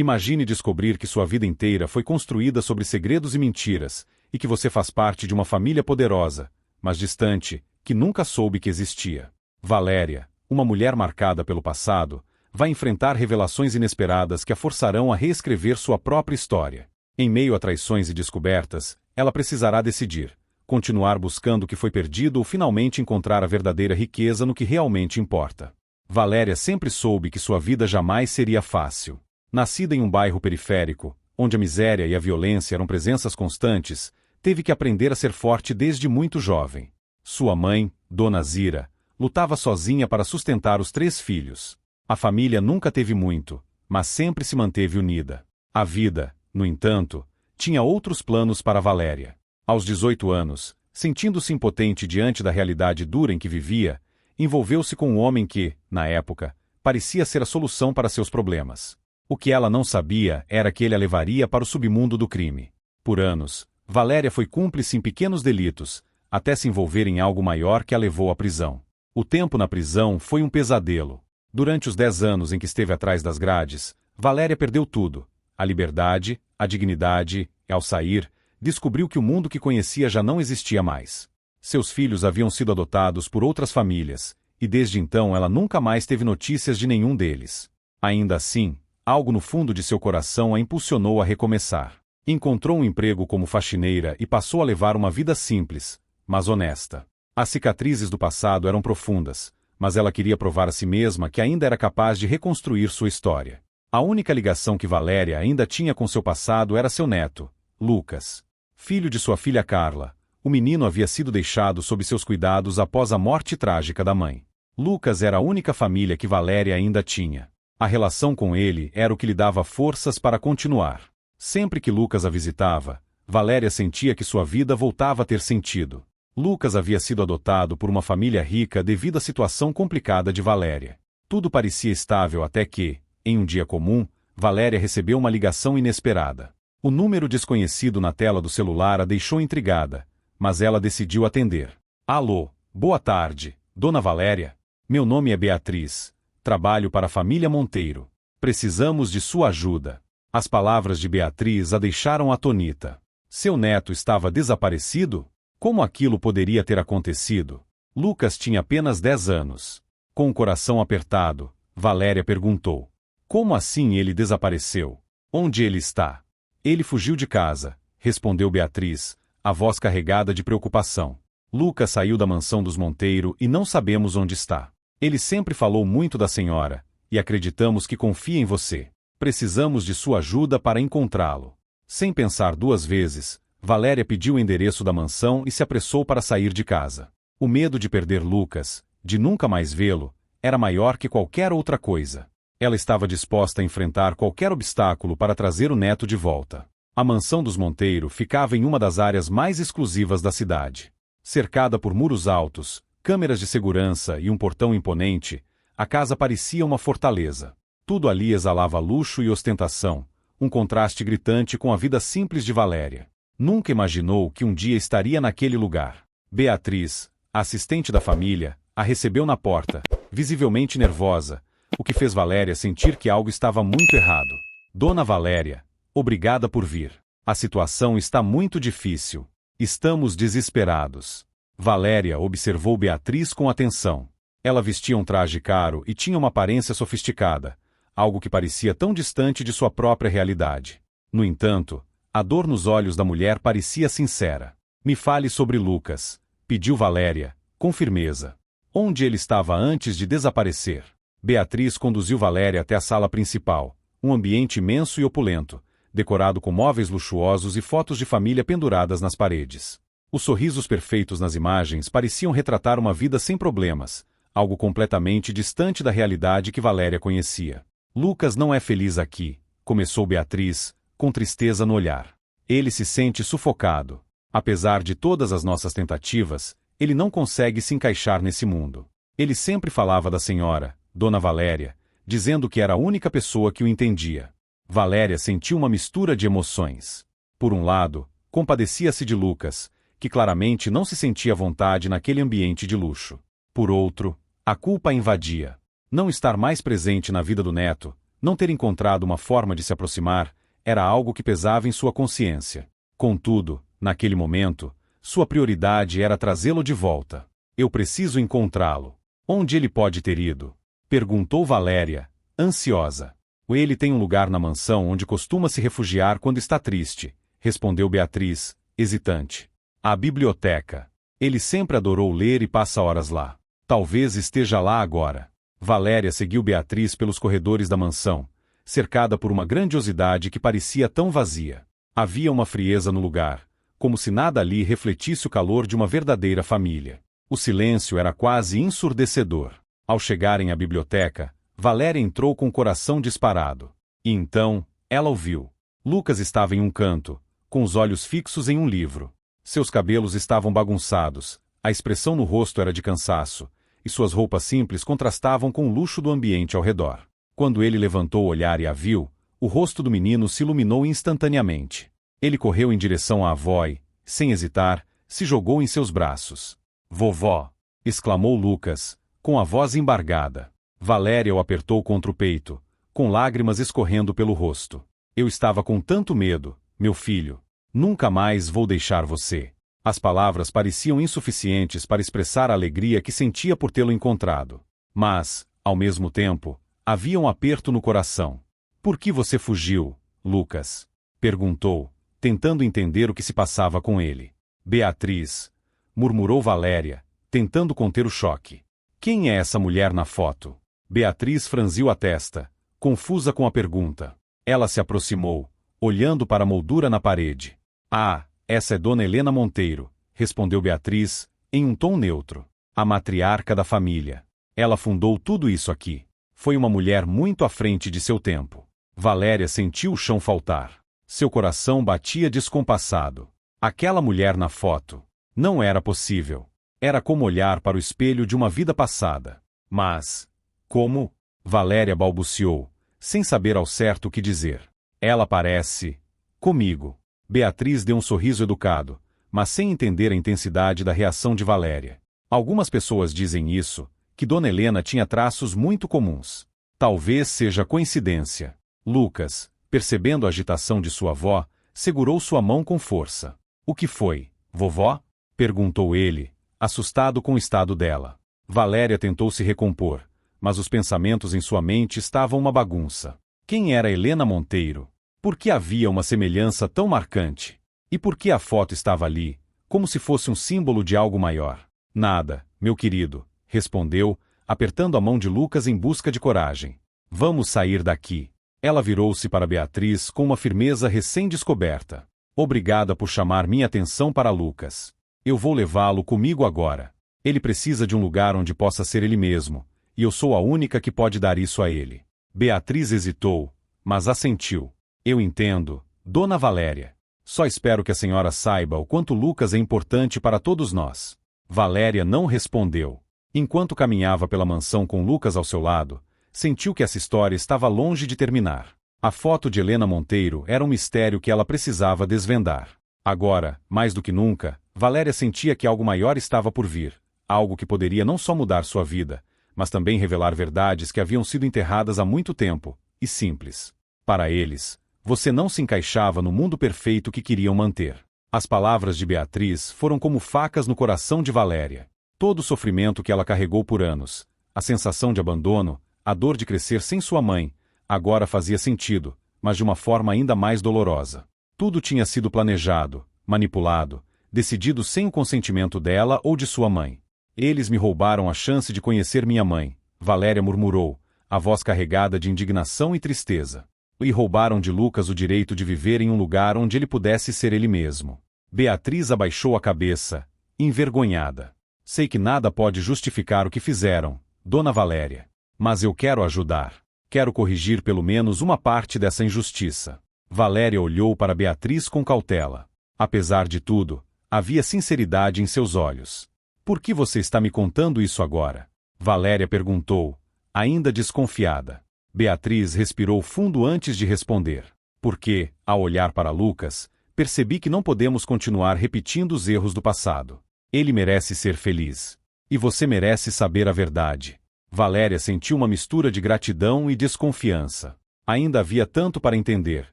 Imagine descobrir que sua vida inteira foi construída sobre segredos e mentiras, e que você faz parte de uma família poderosa, mas distante, que nunca soube que existia. Valéria, uma mulher marcada pelo passado, vai enfrentar revelações inesperadas que a forçarão a reescrever sua própria história. Em meio a traições e descobertas, ela precisará decidir: continuar buscando o que foi perdido ou finalmente encontrar a verdadeira riqueza no que realmente importa. Valéria sempre soube que sua vida jamais seria fácil. Nascida em um bairro periférico, onde a miséria e a violência eram presenças constantes, teve que aprender a ser forte desde muito jovem. Sua mãe, Dona Zira, lutava sozinha para sustentar os 3 filhos. A família nunca teve muito, mas sempre se manteve unida. A vida, no entanto, tinha outros planos para Valéria. Aos 18 anos, sentindo-se impotente diante da realidade dura em que vivia, envolveu-se com um homem que, na época, parecia ser a solução para seus problemas. O que ela não sabia era que ele a levaria para o submundo do crime. Por anos, Valéria foi cúmplice em pequenos delitos, até se envolver em algo maior que a levou à prisão. O tempo na prisão foi um pesadelo. Durante os 10 anos em que esteve atrás das grades, Valéria perdeu tudo: a liberdade, a dignidade, e ao sair, descobriu que o mundo que conhecia já não existia mais. Seus filhos haviam sido adotados por outras famílias, e desde então ela nunca mais teve notícias de nenhum deles. Ainda assim, algo no fundo de seu coração a impulsionou a recomeçar. Encontrou um emprego como faxineira e passou a levar uma vida simples, mas honesta. As cicatrizes do passado eram profundas, mas ela queria provar a si mesma que ainda era capaz de reconstruir sua história. A única ligação que Valéria ainda tinha com seu passado era seu neto, Lucas. Filho de sua filha Carla, o menino havia sido deixado sob seus cuidados após a morte trágica da mãe. Lucas era a única família que Valéria ainda tinha. A relação com ele era o que lhe dava forças para continuar. Sempre que Lucas a visitava, Valéria sentia que sua vida voltava a ter sentido. Lucas havia sido adotado por uma família rica devido à situação complicada de Valéria. Tudo parecia estável até que, em um dia comum, Valéria recebeu uma ligação inesperada. O número desconhecido na tela do celular a deixou intrigada, mas ela decidiu atender. Alô, boa tarde, Dona Valéria. Meu nome é Beatriz. Trabalho para a família Monteiro. Precisamos de sua ajuda. As palavras de Beatriz a deixaram atônita. Seu neto estava desaparecido? Como aquilo poderia ter acontecido? Lucas tinha apenas 10 anos. Com o coração apertado, Valéria perguntou: como assim ele desapareceu? Onde ele está? Ele fugiu de casa, respondeu Beatriz, a voz carregada de preocupação. Lucas saiu da mansão dos Monteiro e não sabemos onde está. Ele sempre falou muito da senhora, e acreditamos que confia em você. Precisamos de sua ajuda para encontrá-lo. Sem pensar 2 vezes, Valéria pediu o endereço da mansão e se apressou para sair de casa. O medo de perder Lucas, de nunca mais vê-lo, era maior que qualquer outra coisa. Ela estava disposta a enfrentar qualquer obstáculo para trazer o neto de volta. A mansão dos Monteiro ficava em uma das áreas mais exclusivas da cidade. Cercada por muros altos, câmeras de segurança e um portão imponente, a casa parecia uma fortaleza. Tudo ali exalava luxo e ostentação, um contraste gritante com a vida simples de Valéria. Nunca imaginou que um dia estaria naquele lugar. Beatriz, a assistente da família, a recebeu na porta, visivelmente nervosa, o que fez Valéria sentir que algo estava muito errado. Dona Valéria, obrigada por vir. A situação está muito difícil. Estamos desesperados. Valéria observou Beatriz com atenção. Ela vestia um traje caro e tinha uma aparência sofisticada, algo que parecia tão distante de sua própria realidade. No entanto, a dor nos olhos da mulher parecia sincera. Me fale sobre Lucas, pediu Valéria, com firmeza. Onde ele estava antes de desaparecer? Beatriz conduziu Valéria até a sala principal, um ambiente imenso e opulento, decorado com móveis luxuosos e fotos de família penduradas nas paredes. Os sorrisos perfeitos nas imagens pareciam retratar uma vida sem problemas, algo completamente distante da realidade que Valéria conhecia. Lucas não é feliz aqui, começou Beatriz, com tristeza no olhar. Ele se sente sufocado. Apesar de todas as nossas tentativas, ele não consegue se encaixar nesse mundo. Ele sempre falava da senhora, Dona Valéria, dizendo que era a única pessoa que o entendia. Valéria sentiu uma mistura de emoções. Por um lado, compadecia-se de Lucas, que claramente não se sentia à vontade naquele ambiente de luxo. Por outro, a culpa a invadia. Não estar mais presente na vida do neto, Não ter encontrado uma forma de se aproximar era algo que pesava em sua consciência. Contudo, naquele momento, sua prioridade era trazê-lo de volta. Eu preciso encontrá-lo. Onde ele pode ter ido? Perguntou Valéria, ansiosa. Ele tem um lugar na mansão onde costuma se refugiar quando está triste, respondeu Beatriz, hesitante. A biblioteca. Ele sempre adorou ler e passa horas lá. Talvez esteja lá agora. Valéria seguiu Beatriz pelos corredores da mansão, cercada por uma grandiosidade que parecia tão vazia. Havia uma frieza no lugar, como se nada ali refletisse o calor de uma verdadeira família. O silêncio era quase ensurdecedor. Ao chegarem à biblioteca, Valéria entrou com o coração disparado. E então, ela ouviu. Lucas estava em um canto, com os olhos fixos em um livro. Seus cabelos estavam bagunçados, a expressão no rosto era de cansaço, e suas roupas simples contrastavam com o luxo do ambiente ao redor. Quando ele levantou o olhar e a viu, o rosto do menino se iluminou instantaneamente. Ele correu em direção à avó e, sem hesitar, se jogou em seus braços. Vovó! Exclamou Lucas, com a voz embargada. Valéria o apertou contra o peito, com lágrimas escorrendo pelo rosto. Eu estava com tanto medo, meu filho. Nunca mais vou deixar você. As palavras pareciam insuficientes para expressar a alegria que sentia por tê-lo encontrado. Mas, ao mesmo tempo, havia um aperto no coração. Por que você fugiu, Lucas? Perguntou, tentando entender o que se passava com ele. Beatriz, murmurou Valéria, tentando conter o choque. Quem é essa mulher na foto? Beatriz franziu a testa, confusa com a pergunta. Ela se aproximou, olhando para a moldura na parede. Ah, essa é Dona Helena Monteiro, respondeu Beatriz, em um tom neutro. A matriarca da família. Ela fundou tudo isso aqui. Foi uma mulher muito à frente de seu tempo. Valéria sentiu o chão faltar. Seu coração batia descompassado. Aquela mulher na foto. Não era possível. Era como olhar para o espelho de uma vida passada. Mas, como? Valéria balbuciou, sem saber ao certo o que dizer. Ela parece... comigo. Beatriz deu um sorriso educado, mas sem entender a intensidade da reação de Valéria. Algumas pessoas dizem isso, que Dona Helena tinha traços muito comuns. Talvez seja coincidência. Lucas, percebendo a agitação de sua avó, segurou sua mão com força. O que foi, vovó? Perguntou ele, assustado com o estado dela. Valéria tentou se recompor, mas os pensamentos em sua mente estavam uma bagunça. Quem era Helena Monteiro? Por que havia uma semelhança tão marcante? E por que a foto estava ali, como se fosse um símbolo de algo maior? Nada, meu querido, respondeu, apertando a mão de Lucas em busca de coragem. Vamos sair daqui. Ela virou-se para Beatriz com uma firmeza recém-descoberta. Obrigada por chamar minha atenção para Lucas. Eu vou levá-lo comigo agora. Ele precisa de um lugar onde possa ser ele mesmo, e eu sou a única que pode dar isso a ele. Beatriz hesitou, mas assentiu. Eu entendo, Dona Valéria. Só espero que a senhora saiba o quanto Lucas é importante para todos nós. Valéria não respondeu. Enquanto caminhava pela mansão com Lucas ao seu lado, sentiu que essa história estava longe de terminar. A foto de Helena Monteiro era um mistério que ela precisava desvendar. Agora, mais do que nunca, Valéria sentia que algo maior estava por vir, algo que poderia não só mudar sua vida, mas também revelar verdades que haviam sido enterradas há muito tempo, e simples. Para eles, você não se encaixava no mundo perfeito que queriam manter. As palavras de Beatriz foram como facas no coração de Valéria. Todo o sofrimento que ela carregou por anos, a sensação de abandono, a dor de crescer sem sua mãe, agora fazia sentido, mas de uma forma ainda mais dolorosa. Tudo tinha sido planejado, manipulado, decidido sem o consentimento dela ou de sua mãe. Eles me roubaram a chance de conhecer minha mãe, Valéria murmurou, a voz carregada de indignação e tristeza. E roubaram de Lucas o direito de viver em um lugar onde ele pudesse ser ele mesmo. Beatriz abaixou a cabeça, envergonhada. Sei que nada pode justificar o que fizeram, Dona Valéria. Mas eu quero ajudar. Quero corrigir pelo menos uma parte dessa injustiça. Valéria olhou para Beatriz com cautela. Apesar de tudo, havia sinceridade em seus olhos. Por que você está me contando isso agora? Valéria perguntou, ainda desconfiada. Beatriz respirou fundo antes de responder. Porque, ao olhar para Lucas, percebi que não podemos continuar repetindo os erros do passado. Ele merece ser feliz. E você merece saber a verdade. Valéria sentiu uma mistura de gratidão e desconfiança. Ainda havia tanto para entender,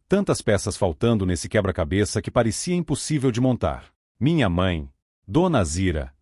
tantas peças faltando nesse quebra-cabeça que parecia impossível de montar. Minha mãe, Dona Zira.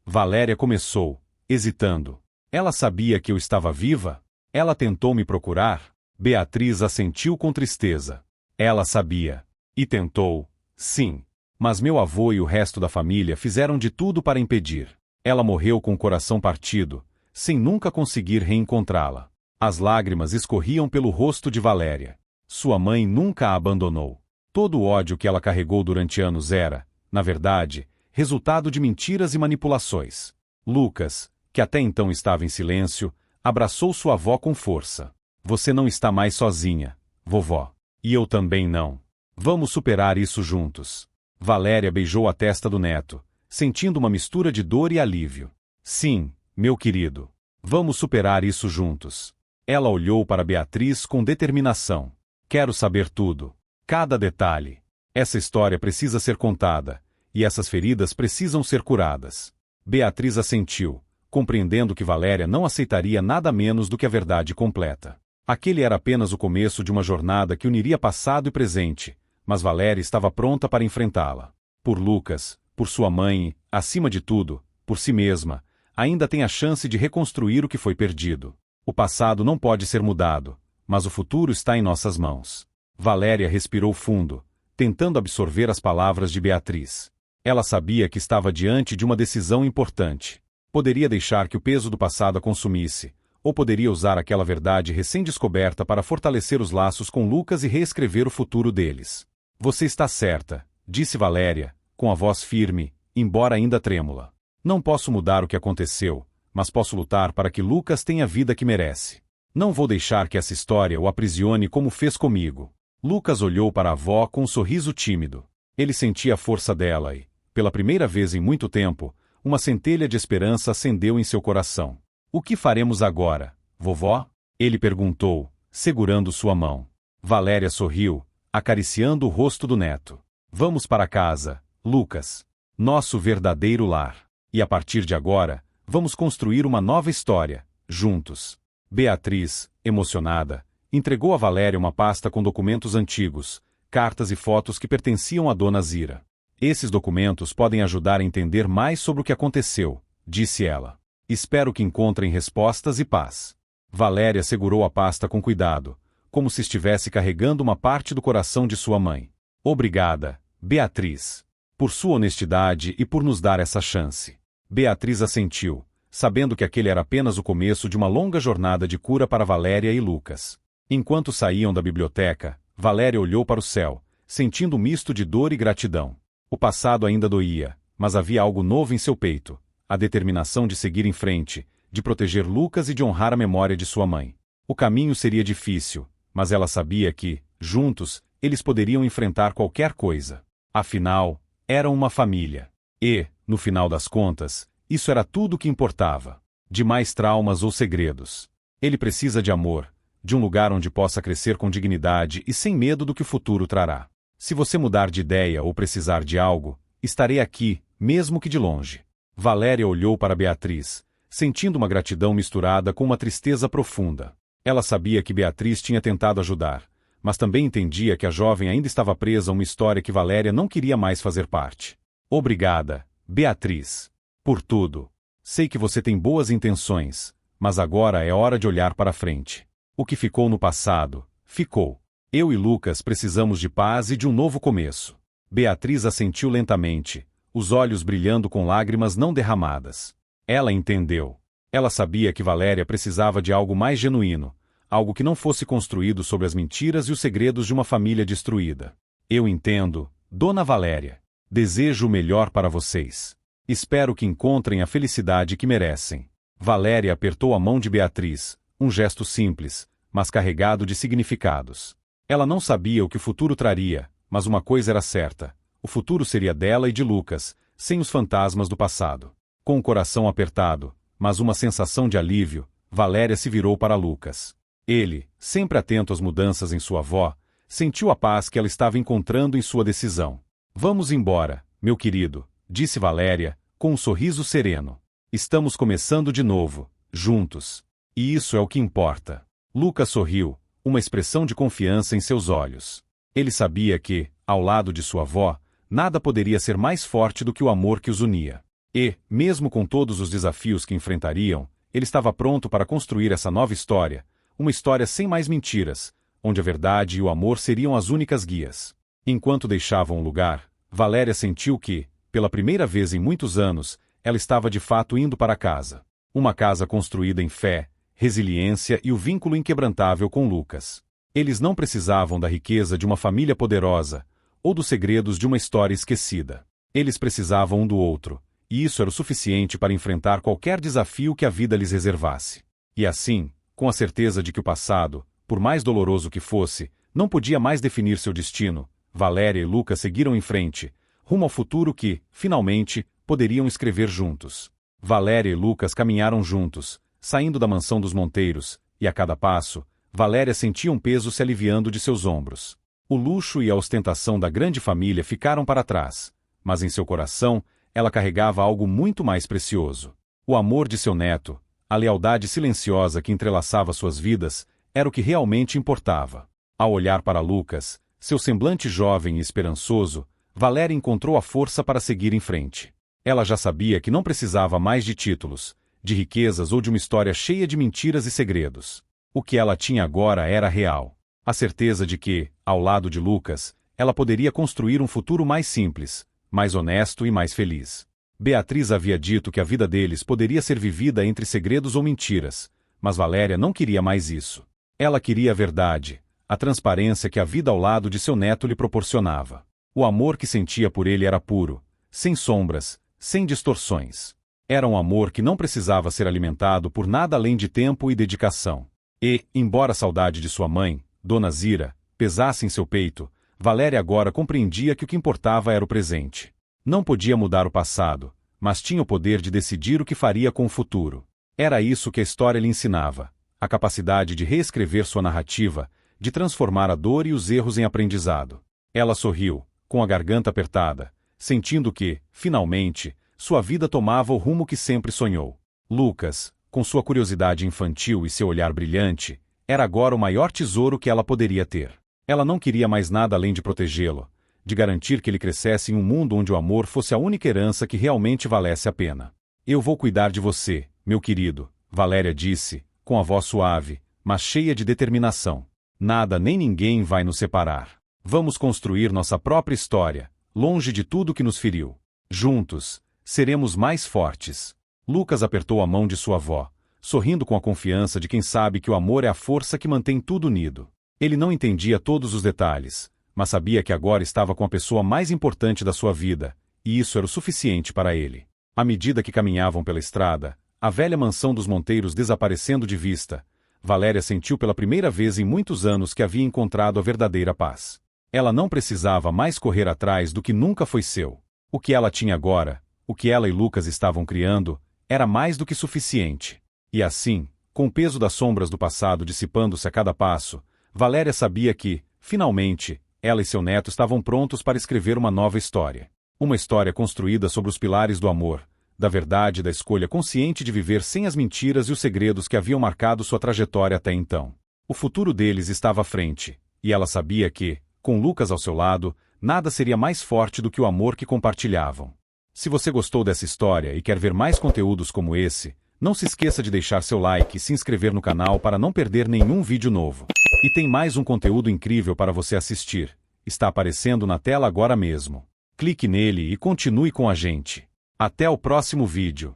Valéria começou, hesitando. Ela sabia que eu estava viva? Ela tentou me procurar? Beatriz assentiu com tristeza. Ela sabia. E tentou, sim. Mas meu avô e o resto da família fizeram de tudo para impedir. Ela morreu com o coração partido, sem nunca conseguir reencontrá-la. As lágrimas escorriam pelo rosto de Valéria. Sua mãe nunca a abandonou. Todo o ódio que ela carregou durante anos era, na verdade, resultado de mentiras e manipulações. Lucas, que até então estava em silêncio, abraçou sua avó com força. Você não está mais sozinha, vovó. E eu também não. Vamos superar isso juntos. Valéria beijou a testa do neto, sentindo uma mistura de dor e alívio. Sim, meu querido. Vamos superar isso juntos. Ela olhou para Beatriz com determinação. Quero saber tudo. Cada detalhe. Essa história precisa ser contada, e essas feridas precisam ser curadas. Beatriz assentiu, compreendendo que Valéria não aceitaria nada menos do que a verdade completa. Aquele era apenas o começo de uma jornada que uniria passado e presente, mas Valéria estava pronta para enfrentá-la. Por Lucas, por sua mãe, acima de tudo, por si mesma, ainda tem a chance de reconstruir o que foi perdido. O passado não pode ser mudado, mas o futuro está em nossas mãos. Valéria respirou fundo, tentando absorver as palavras de Beatriz. Ela sabia que estava diante de uma decisão importante. Poderia deixar que o peso do passado a consumisse, ou poderia usar aquela verdade recém-descoberta para fortalecer os laços com Lucas e reescrever o futuro deles. Você está certa, disse Valéria, com a voz firme, embora ainda trêmula. Não posso mudar o que aconteceu, mas posso lutar para que Lucas tenha a vida que merece. Não vou deixar que essa história o aprisione como fez comigo. Lucas olhou para a avó com um sorriso tímido. Ele sentia a força dela e, pela primeira vez em muito tempo, uma centelha de esperança acendeu em seu coração. O que faremos agora, vovó? Ele perguntou, segurando sua mão. Valéria sorriu, acariciando o rosto do neto. Vamos para casa, Lucas. Nosso verdadeiro lar. E a partir de agora, vamos construir uma nova história, juntos. Beatriz, emocionada, entregou a Valéria uma pasta com documentos antigos, cartas e fotos que pertenciam a Dona Zira. Esses documentos podem ajudar a entender mais sobre o que aconteceu, disse ela. Espero que encontrem respostas e paz. Valéria segurou a pasta com cuidado, como se estivesse carregando uma parte do coração de sua mãe. Obrigada, Beatriz, por sua honestidade e por nos dar essa chance. Beatriz assentiu, sabendo que aquele era apenas o começo de uma longa jornada de cura para Valéria e Lucas. Enquanto saíam da biblioteca, Valéria olhou para o céu, sentindo um misto de dor e gratidão. O passado ainda doía, mas havia algo novo em seu peito, a determinação de seguir em frente, de proteger Lucas e de honrar a memória de sua mãe. O caminho seria difícil, mas ela sabia que, juntos, eles poderiam enfrentar qualquer coisa. Afinal, eram uma família. E, no final das contas, isso era tudo o que importava. De mais traumas ou segredos. Ele precisa de amor, de um lugar onde possa crescer com dignidade e sem medo do que o futuro trará. Se você mudar de ideia ou precisar de algo, estarei aqui, mesmo que de longe. Valéria olhou para Beatriz, sentindo uma gratidão misturada com uma tristeza profunda. Ela sabia que Beatriz tinha tentado ajudar, mas também entendia que a jovem ainda estava presa a uma história que Valéria não queria mais fazer parte. Obrigada, Beatriz, por tudo. Sei que você tem boas intenções, mas agora é hora de olhar para frente. O que ficou no passado, ficou. Eu e Lucas precisamos de paz e de um novo começo. Beatriz assentiu lentamente, os olhos brilhando com lágrimas não derramadas. Ela entendeu. Ela sabia que Valéria precisava de algo mais genuíno, algo que não fosse construído sobre as mentiras e os segredos de uma família destruída. Eu entendo, Dona Valéria. Desejo o melhor para vocês. Espero que encontrem a felicidade que merecem. Valéria apertou a mão de Beatriz, um gesto simples, mas carregado de significados. Ela não sabia o que o futuro traria, mas uma coisa era certa: o futuro seria dela e de Lucas, sem os fantasmas do passado. Com o coração apertado, mas uma sensação de alívio, Valéria se virou para Lucas. Ele, sempre atento às mudanças em sua avó, sentiu a paz que ela estava encontrando em sua decisão. Vamos embora, meu querido, disse Valéria, com um sorriso sereno. Estamos começando de novo, juntos. E isso é o que importa. Lucas sorriu, uma expressão de confiança em seus olhos. Ele sabia que, ao lado de sua avó, nada poderia ser mais forte do que o amor que os unia. E, mesmo com todos os desafios que enfrentariam, ele estava pronto para construir essa nova história, uma história sem mais mentiras, onde a verdade e o amor seriam as únicas guias. Enquanto deixavam o lugar, Valéria sentiu que, pela primeira vez em muitos anos, ela estava de fato indo para casa. Uma casa construída em fé, resiliência e o vínculo inquebrantável com Lucas. Eles não precisavam da riqueza de uma família poderosa, ou dos segredos de uma história esquecida. Eles precisavam um do outro, e isso era o suficiente para enfrentar qualquer desafio que a vida lhes reservasse. E assim, com a certeza de que o passado, por mais doloroso que fosse, não podia mais definir seu destino, Valéria e Lucas seguiram em frente, rumo ao futuro que, finalmente, poderiam escrever juntos. Valéria e Lucas caminharam juntos, saindo da mansão dos Monteiros, e a cada passo, Valéria sentia um peso se aliviando de seus ombros. O luxo e a ostentação da grande família ficaram para trás, mas em seu coração, ela carregava algo muito mais precioso. O amor de seu neto, a lealdade silenciosa que entrelaçava suas vidas, era o que realmente importava. Ao olhar para Lucas, seu semblante jovem e esperançoso, Valéria encontrou a força para seguir em frente. Ela já sabia que não precisava mais de títulos, de riquezas ou de uma história cheia de mentiras e segredos. O que ela tinha agora era real. A certeza de que, ao lado de Lucas, ela poderia construir um futuro mais simples, mais honesto e mais feliz. Beatriz havia dito que a vida deles poderia ser vivida entre segredos ou mentiras, mas Valéria não queria mais isso. Ela queria a verdade, a transparência que a vida ao lado de seu neto lhe proporcionava. O amor que sentia por ele era puro, sem sombras, sem distorções. Era um amor que não precisava ser alimentado por nada além de tempo e dedicação. E, embora a saudade de sua mãe, Dona Zira, pesasse em seu peito, Valéria agora compreendia que o que importava era o presente. Não podia mudar o passado, mas tinha o poder de decidir o que faria com o futuro. Era isso que a história lhe ensinava, a capacidade de reescrever sua narrativa, de transformar a dor e os erros em aprendizado. Ela sorriu, com a garganta apertada, sentindo que, finalmente, sua vida tomava o rumo que sempre sonhou. Lucas, com sua curiosidade infantil e seu olhar brilhante, era agora o maior tesouro que ela poderia ter. Ela não queria mais nada além de protegê-lo, de garantir que ele crescesse em um mundo onde o amor fosse a única herança que realmente valesse a pena. Eu vou cuidar de você, meu querido, Valéria disse, com a voz suave, mas cheia de determinação. Nada nem ninguém vai nos separar. Vamos construir nossa própria história, longe de tudo que nos feriu. Juntos, seremos mais fortes. Lucas apertou a mão de sua avó, sorrindo com a confiança de quem sabe que o amor é a força que mantém tudo unido. Ele não entendia todos os detalhes, mas sabia que agora estava com a pessoa mais importante da sua vida, e isso era o suficiente para ele. À medida que caminhavam pela estrada, a velha mansão dos Monteiros desaparecendo de vista, Valéria sentiu pela primeira vez em muitos anos que havia encontrado a verdadeira paz. Ela não precisava mais correr atrás do que nunca foi seu. O que ela tinha agora, o que ela e Lucas estavam criando, era mais do que suficiente. E assim, com o peso das sombras do passado dissipando-se a cada passo, Valéria sabia que, finalmente, ela e seu neto estavam prontos para escrever uma nova história. Uma história construída sobre os pilares do amor, da verdade e da escolha consciente de viver sem as mentiras e os segredos que haviam marcado sua trajetória até então. O futuro deles estava à frente, e ela sabia que, com Lucas ao seu lado, nada seria mais forte do que o amor que compartilhavam. Se você gostou dessa história e quer ver mais conteúdos como esse, não se esqueça de deixar seu like e se inscrever no canal para não perder nenhum vídeo novo. E tem mais um conteúdo incrível para você assistir. Está aparecendo na tela agora mesmo. Clique nele e continue com a gente. Até o próximo vídeo.